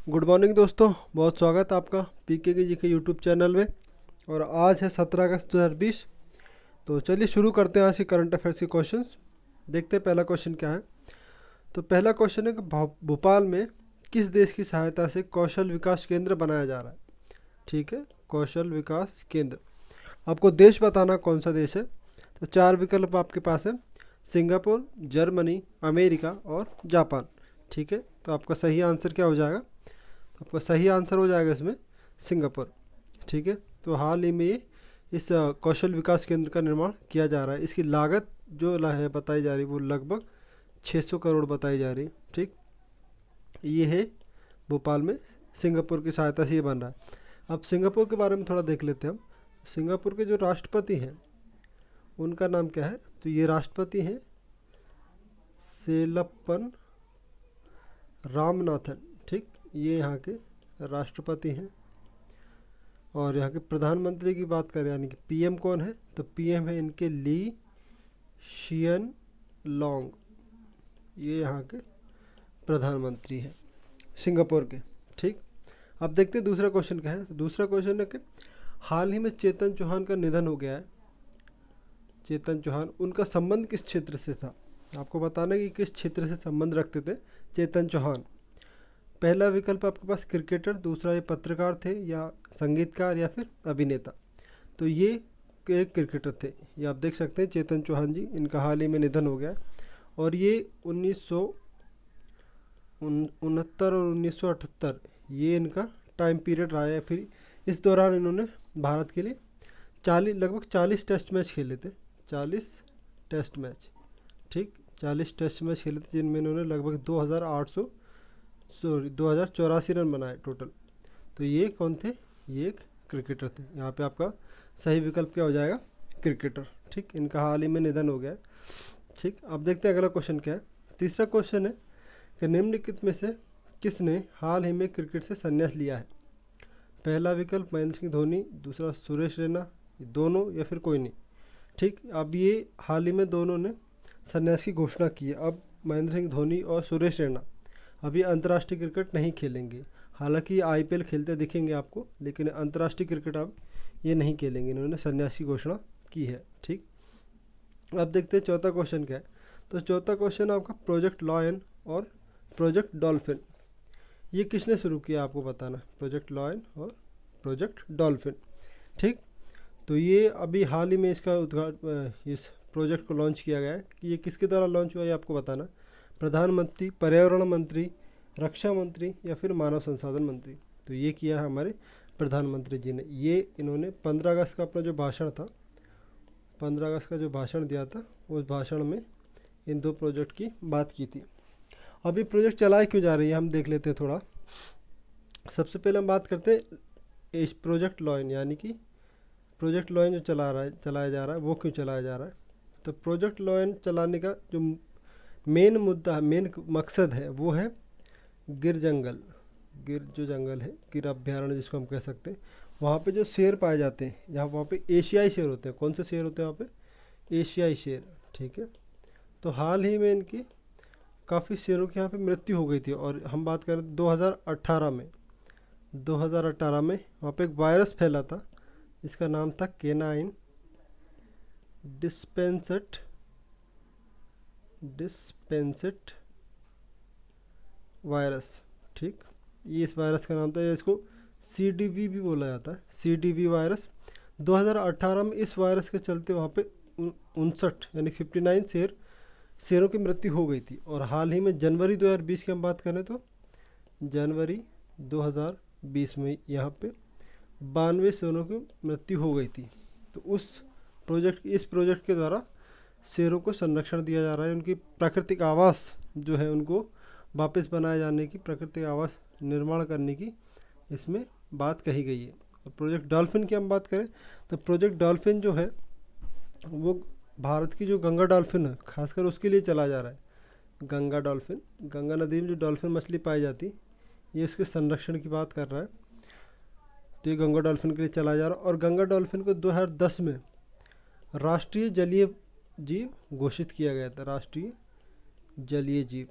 Good morning दोस्तों, बहुत स्वागत है आपका पीके जी के यूट्यूब चैनल में। और आज है 17 अगस्त 2020। तो चलिए शुरू करते हैं आज के करंट अफेयर्स के क्वेश्चंस। देखते हैं पहला क्वेश्चन क्या है। तो पहला क्वेश्चन है कि भोपाल में किस देश की सहायता से कौशल विकास केंद्र बनाया जा रहा है। ठीक है, कौशल विकास केंद्र। आपको देश बताना कौन सा देश है। तो चार विकल्प आपके पास है, सिंगापुर, जर्मनी, अमेरिका और जापान। ठीक है, तो आपका सही आंसर क्या हो जाएगा। आपका सही आंसर हो जाएगा इसमें सिंगापुर। ठीक है, तो हाल ही में ये इस कौशल विकास केंद्र का निर्माण किया जा रहा है। इसकी लागत जो है बताई जा रही है वो लगभग 600 करोड़ बताई जा रही है। ठीक, ये है भोपाल में सिंगापुर की सहायता से ये बन रहा है। अब सिंगापुर के बारे में थोड़ा देख लेते हैं हम। सिंगापुर के जो राष्ट्रपति हैं उनका नाम क्या है। तो ये राष्ट्रपति हैं सेलप्पन रामनाथन। ठीक, ये यहाँ के राष्ट्रपति हैं। और यहाँ के प्रधानमंत्री की बात करें यानी कि पीएम कौन है, तो पीएम है इनके ली शियन लॉन्ग। ये यहाँ के प्रधानमंत्री हैं सिंगापुर के। ठीक, अब देखते हैं दूसरा क्वेश्चन क्या है। तो दूसरा क्वेश्चन है कि हाल ही में चेतन चौहान का निधन हो गया है। चेतन चौहान, उनका संबंध किस क्षेत्र से था। आपको बताना कि किस क्षेत्र से संबंध रखते थे चेतन चौहान। पहला विकल्प आपके पास क्रिकेटर, दूसरा ये पत्रकार थे या संगीतकार या फिर अभिनेता। तो ये एक क्रिकेटर थे। ये आप देख सकते हैं चेतन चौहान जी, इनका हाल ही में निधन हो गया। और ये 1969 और 1978 ये इनका टाइम पीरियड रहा है। फिर इस दौरान इन्होंने भारत के लिए लगभग 40 टेस्ट मैच खेले थे। 40 टेस्ट मैच। ठीक, 40 टेस्ट मैच खेले थे जिनमें इन्होंने लगभग 2084 रन बनाए टोटल। तो ये कौन थे, ये एक क्रिकेटर थे। यहाँ पे आपका सही विकल्प क्या हो जाएगा, क्रिकेटर। ठीक, इनका हाल ही में निधन हो गया है। ठीक, अब देखते हैं अगला क्वेश्चन क्या है। तीसरा क्वेश्चन है कि निम्नलिखित में से किसने हाल ही में क्रिकेट से संन्यास लिया है। पहला विकल्प महेंद्र सिंह धोनी, दूसरा सुरेश रैना, दोनों या फिर कोई नहीं। ठीक, अब ये हाल ही में दोनों ने संन्यास की घोषणा की है। अब महेंद्र सिंह धोनी और सुरेश रैना अभी अंतर्राष्ट्रीय क्रिकेट नहीं खेलेंगे। हालांकि आईपीएल खेलते दिखेंगे आपको, लेकिन अंतर्राष्ट्रीय क्रिकेट अब ये नहीं खेलेंगे। इन्होंने संन्यास की घोषणा की है। ठीक, अब देखते हैं चौथा क्वेश्चन क्या है। तो चौथा क्वेश्चन आपका प्रोजेक्ट लॉयन और प्रोजेक्ट डॉल्फिन, ये किसने शुरू किया आपको बताना। प्रोजेक्ट लॉयन और प्रोजेक्ट डॉल्फिन। ठीक, तो ये अभी हाल ही में इसका इस प्रोजेक्ट को लॉन्च किया गया है। कि ये किसके द्वारा लॉन्च हुआ है आपको बताना। प्रधानमंत्री, पर्यावरण मंत्री, रक्षा मंत्री या फिर मानव संसाधन मंत्री। तो ये किया है हमारे प्रधानमंत्री जी ने। ये इन्होंने 15 अगस्त का अपना जो भाषण था, 15 अगस्त का जो भाषण दिया था, उस भाषण में इन दो प्रोजेक्ट की बात की थी। अभी प्रोजेक्ट चलाए क्यों जा रही है हम देख लेते हैं थोड़ा। सबसे पहले हम बात करते हैं इस प्रोजेक्ट लॉयन, यानी कि प्रोजेक्ट लॉयन जो चलाया जा रहा है वो क्यों चलाया जा रहा है। तो प्रोजेक्ट लॉयन चलाने का जो मेन मुद्दा, मेन मकसद है वो है गिर जंगल। गिर जो जंगल है, गिर अभ्यारण्य जिसको हम कह सकते हैं, वहाँ पे जो शेर पाए जाते हैं, यहाँ वहाँ पे एशियाई शेर होते हैं। कौन से शेर होते हैं वहाँ पे, एशियाई शेर। ठीक है, तो हाल ही में इनकी काफ़ी शेरों की यहाँ पे मृत्यु हो गई थी। और हम बात करें 2018 में, 2018 में वहाँ पे एक वायरस फैला था। इसका नाम था केनाइन डिस्पेंसेट वायरस। ठीक, ये इस वायरस का नाम था। इसको CDV भी बोला जाता है, CDV वायरस। 2018 में इस वायरस के चलते वहाँ पे 59 यानी 59 शेरों की मृत्यु हो गई थी। और हाल ही में जनवरी 2020 की हम बात करें तो जनवरी 2020 में यहाँ पे 92 शेरों की मृत्यु हो गई थी। तो इस प्रोजेक्ट के द्वारा शेरों को संरक्षण दिया जा रहा है। उनकी प्राकृतिक आवास जो है उनको वापस बनाए जाने की, प्राकृतिक आवास निर्माण करने की इसमें बात कही गई है। और प्रोजेक्ट डॉल्फिन की हम बात करें तो प्रोजेक्ट डॉल्फिन जो है वो भारत की जो गंगा डॉल्फिन है खासकर उसके लिए चला जा रहा है। गंगा डॉल्फिन, गंगा नदी में जो डॉल्फिन मछली पाई जाती, ये इसके संरक्षण की बात कर रहा है। तो ये गंगा डॉल्फिन के लिए चला जा रहा है। और गंगा डॉल्फिन को 2010 में राष्ट्रीय जलीय जीव घोषित किया गया था, राष्ट्रीय जलीय जीव।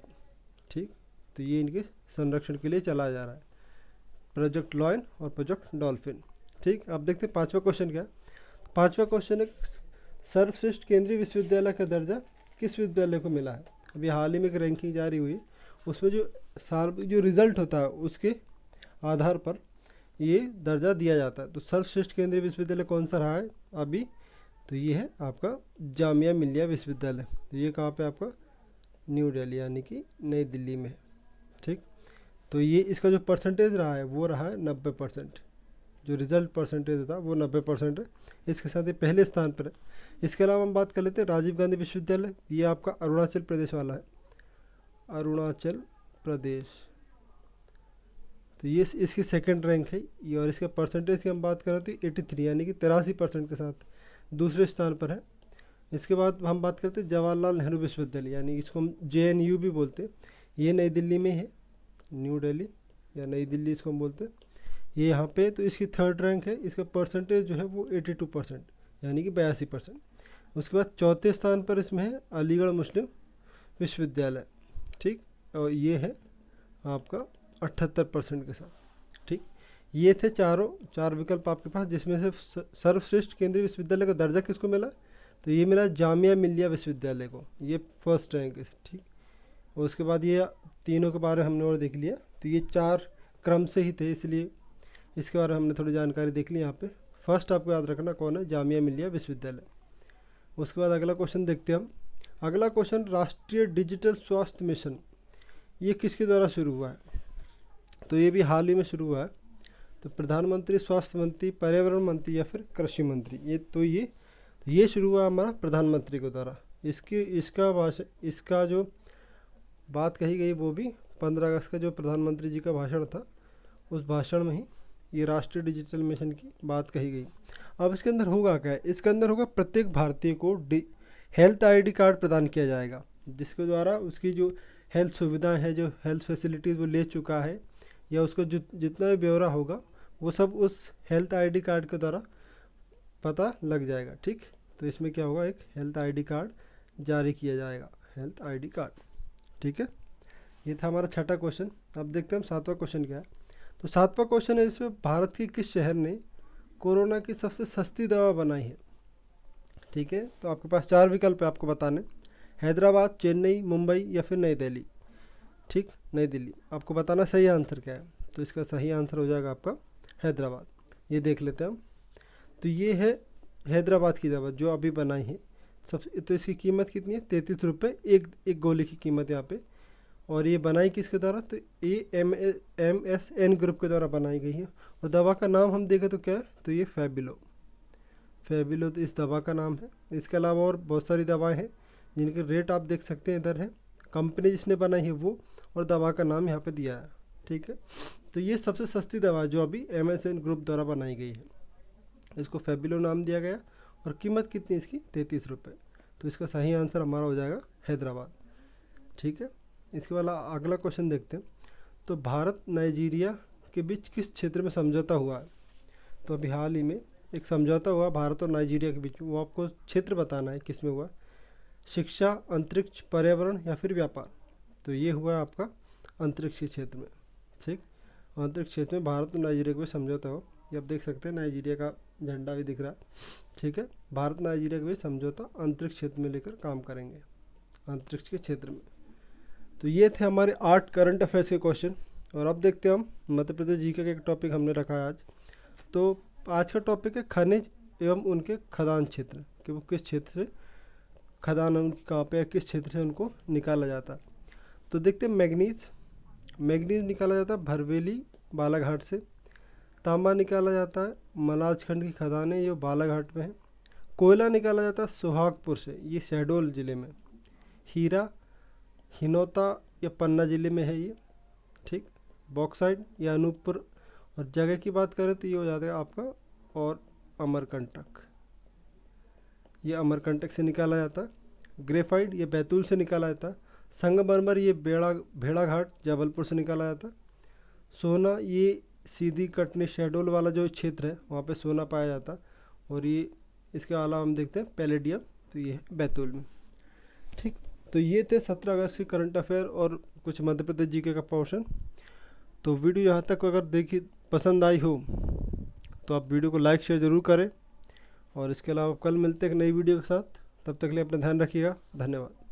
ठीक, तो ये इनके संरक्षण के लिए चला जा रहा है। प्रोजेक्ट लॉयन और प्रोजेक्ट डॉल्फिन। ठीक, अब देखते हैं पांचवा क्वेश्चन क्या है। पांचवा क्वेश्चन है सर्वश्रेष्ठ केंद्रीय विश्वविद्यालय का दर्जा किस विद्यालय को मिला है। अभी हाल ही में एक रैंकिंग जारी हुई, उसमें जो रिजल्ट होता है उसके आधार पर ये दर्जा दिया जाता है। तो सर्वश्रेष्ठ केंद्रीय विश्वविद्यालय कौन सा रहा है अभी, तो ये है आपका जामिया मिलिया विश्वविद्यालय। तो ये कहाँ पे आपका, न्यू दिल्ली यानी कि नई दिल्ली में है। ठीक, तो ये इसका जो परसेंटेज रहा है वो रहा है 90%। जो रिजल्ट परसेंटेज था वो 90% है। इसके साथ ये पहले स्थान पर है। इसके अलावा हम बात कर लेते हैं राजीव गांधी विश्वविद्यालय। ये आपका अरुणाचल प्रदेश वाला है, अरुणाचल प्रदेश। तो ये इसकी सेकंड रैंक है ये, और इसके परसेंटेज की हम बात करें तो 83 यानी कि 83% के साथ दूसरे स्थान पर है। इसके बाद हम बात करते हैं जवाहरलाल नेहरू विश्वविद्यालय, यानी इसको हम JNU भी बोलते हैं। ये नई दिल्ली में है, न्यू दिल्ली या नई दिल्ली इसको हम बोलते हैं। ये यहाँ पे तो इसकी थर्ड रैंक है। इसका परसेंटेज जो है वो 82% यानी कि 82%। उसके बाद चौथे स्थान पर इसमें है अलीगढ़ मुस्लिम विश्वविद्यालय। ठीक, और ये है आपका 78% के साथ। ठीक, ये थे चार विकल्प आपके पास, जिसमें से सर्वश्रेष्ठ केंद्रीय विश्वविद्यालय का दर्जा किसको मिला, तो ये मिला जामिया मिलिया विश्वविद्यालय को, ये फर्स्ट रैंक है। ठीक, और उसके बाद ये तीनों के बारे में हमने और देख लिया। तो ये 4 क्रम से ही थे, इसलिए इसके बारे में हमने थोड़ी जानकारी देख ली। यहाँ पे फर्स्ट आपको याद रखना कौन है, जामिया मिलिया विश्वविद्यालय। उसके बाद अगला क्वेश्चन देखते हैं हम। अगला क्वेश्चन, राष्ट्रीय डिजिटल स्वास्थ्य मिशन ये किसके द्वारा शुरू हुआ है, तो ये भी हाल ही में शुरू हुआ है। तो प्रधानमंत्री, स्वास्थ्य मंत्री, पर्यावरण मंत्री या फिर कृषि मंत्री, ये शुरू हुआ हमारा प्रधानमंत्री के द्वारा। इसका जो बात कही गई वो भी 15 अगस्त का जो प्रधानमंत्री जी का भाषण था, उस भाषण में ही ये राष्ट्रीय डिजिटल मिशन की बात कही गई। अब इसके अंदर होगा क्या है, इसके अंदर होगा प्रत्येक भारतीय को हेल्थ ID कार्ड प्रदान किया जाएगा, जिसके द्वारा उसकी जो हेल्थ सुविधाएं हैं, जो हेल्थ फैसिलिटीज़ वो ले चुका है, या उसको जितना भी ब्यौरा होगा वो सब उस हेल्थ ID कार्ड के द्वारा पता लग जाएगा। ठीक, तो इसमें क्या होगा, एक हेल्थ ID कार्ड जारी किया जाएगा, हेल्थ ID कार्ड। ठीक है, ये था हमारा छठा क्वेश्चन। अब देखते हैं हम सातवां क्वेश्चन क्या है। तो सातवां क्वेश्चन है, इसमें भारत के किस शहर ने कोरोना की सबसे सस्ती दवा बनाई है। ठीक है, तो आपके पास 4 विकल्प है आपको बताने, हैदराबाद, चेन्नई, मुंबई या फिर नई दिल्ली। ठीक, नई दिल्ली। आपको बताना सही आंसर क्या है, तो इसका सही आंसर हो जाएगा आपका हैदराबाद। ये देख लेते हैं हम। तो ये है हैदराबाद की दवा जो अभी बनाई है सबसे। तो इसकी कीमत कितनी है, 33 रुपये एक गोली की कीमत यहाँ पे। और ये बनाई किसके द्वारा, तो ये MSN ग्रुप के द्वारा बनाई गई है। और दवा का नाम हम देखें तो क्या है, तो ये फैबिलो तो इस दवा का नाम है। इसके अलावा और बहुत सारी दवाएं हैं जिनके रेट आप देख सकते हैं, इधर है कंपनी जिसने बनाई है वो, और दवा का नाम यहाँ पे दिया है। ठीक है, तो ये सबसे सस्ती दवा जो अभी MSN ग्रुप द्वारा बनाई गई है, इसको फैबिलो नाम दिया गया। और कीमत कितनी इसकी, 33 रुपये। तो इसका सही आंसर हमारा हो जाएगा हैदराबाद। ठीक है, इसके बाद अगला क्वेश्चन देखते हैं। तो भारत नाइजीरिया के बीच किस क्षेत्र में समझौता हुआ है। तो अभी हाल ही में एक समझौता हुआ भारत और नाइजीरिया के बीच में, वो आपको क्षेत्र बताना है किस में हुआ, शिक्षा, अंतरिक्ष, पर्यावरण या फिर व्यापार। तो ये हुआ आपका अंतरिक्ष क्षेत्र में। ठीक, अंतरिक्ष क्षेत्र में भारत और नाइजीरिया के बीच समझौता हुआ। ये आप देख सकते हैं नाइजीरिया का झंडा भी दिख रहा है। ठीक है, भारत नाइजीरिया के बीच समझौता अंतरिक्ष क्षेत्र में लेकर काम करेंगे, अंतरिक्ष के क्षेत्र में। तो ये थे हमारे 8 करंट अफेयर्स के क्वेश्चन। और अब देखते हैं हम मध्य प्रदेश GK का एक टॉपिक हमने रखा है आज। तो आज का टॉपिक है खनिज एवं उनके खदान क्षेत्र, कि वो किस क्षेत्र से खदान उनकी कहाँ पे है, किस क्षेत्र से उनको निकाला जाता है। तो देखते हैं मैग्नीज निकाला जाता है भरवेली बालाघाट से। तांबा निकाला जाता है मलाजखंड की खदान है, ये बालाघाट में है। कोयला निकाला जाता है सुहागपुर से, ये शहडोल ज़िले में। हीरा हिनौता या पन्ना ज़िले में है ये। ठीक, बॉक्साइड या अनूपपुर। और जगह की बात करें तो ये हो जाता है आपका और अमरकंटक, ये अमरकंटक से निकाला जाता है। ग्रेफाइट ये बैतूल से निकाला जाता है। संगमरमर ये भेड़ाघाट जबलपुर से निकाला जाता है। सोना ये सीधी कटनी शहडोल वाला जो क्षेत्र है वहाँ पे सोना पाया जाता है। और ये इसके अलावा हम देखते हैं पैलेडियम, तो ये है बैतूल में। ठीक, तो ये थे 17 अगस्त के करंट अफेयर और कुछ मध्य प्रदेश GK का पोर्शन। तो वीडियो यहाँ तक अगर पसंद आई हो तो आप वीडियो को लाइक शेयर ज़रूर करें। और इसके अलावा कल मिलते हैं एक नई वीडियो के साथ, तब तक के लिए अपना ध्यान रखिएगा। धन्यवाद।